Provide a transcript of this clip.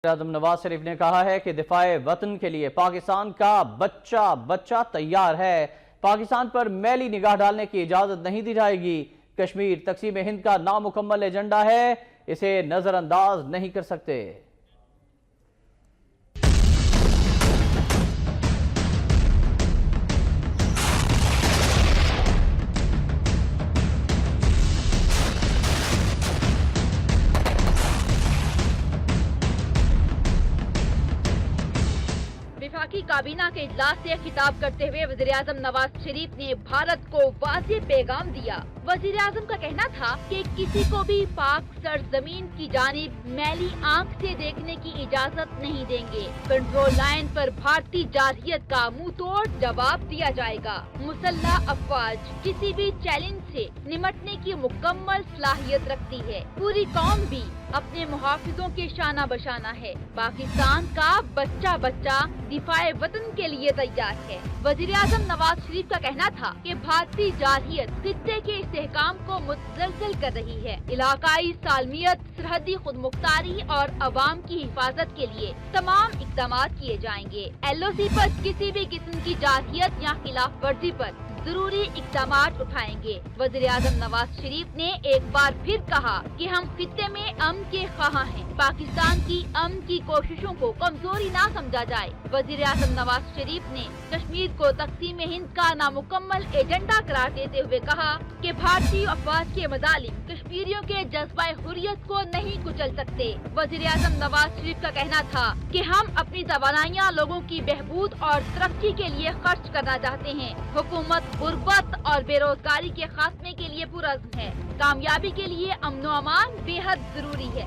وزیراعظم نواز شریف نے کہا ہے کہ دفاع وطن کے لیے پاکستان کا بچہ تیار ہے۔ پاکستان پر میلی نگاہ ڈالنے کی اجازت نہیں دی جائے گی۔ کشمیر تقسیم ہند کا نامکمل ایجنڈا ہے، اسے نظر انداز نہیں کر سکتے۔ وفاقی کابینہ کے اجلاس سے خطاب کرتے ہوئے وزیراعظم نواز شریف نے بھارت کو واضح پیغام دیا۔ وزیراعظم کا کہنا تھا کہ کسی کو بھی پاک سرزمین کی جانب میلی آنکھ سے دیکھنے کی اجازت نہیں دیں گے۔ کنٹرول لائن پر بھارتی جارحیت کا منہ توڑ جواب دیا جائے گا۔ مسلح افواج کسی بھی چیلنج سے نمٹنے کی مکمل صلاحیت رکھتی ہے۔ پوری قوم بھی اپنے محافظوں کے شانہ بشانہ ہے۔ پاکستان کا بچہ دفاع وطن کے لیے تیار ہے۔ وزیراعظم نواز شریف کا کہنا تھا کہ بھارتی جارحیت خطے کے استحکام کو متزلزل کر رہی ہے۔ علاقائی سالمیت، سرحدی خود مختاری اور عوام کی حفاظت کے لیے تمام اقدامات کیے جائیں گے۔ ایل او سی پر کسی بھی قسم کی جارحیت یا خلاف ورزی پر ضروری اقدامات اٹھائیں گے۔ وزیراعظم نواز شریف نے ایک بار پھر کہا کہ ہم خطے میں امن کے خواہاں ہیں۔ پاکستان کی امن کی کوششوں کو کمزوری نہ سمجھا جائے۔ وزیراعظم نواز شریف نے کشمیر کو تقسیم ہند کا نامکمل ایجنڈا قرار دیتے ہوئے کہا کہ بھارتی افواج کے مظالم کشمیریوں کے جذبہ حریت کو نہیں کچل سکتے۔ وزیراعظم نواز شریف کا کہنا تھا کہ ہم اپنی توانائیاں لوگوں کی بہبود اور ترقی کے لیے خرچ کرنا چاہتے ہیں۔ حکومت غربت اور بے روزگاری کے خاتمے کے لیے پرعزم ہے۔ کامیابی کے لیے امن و امان بے حد ضروری ہے۔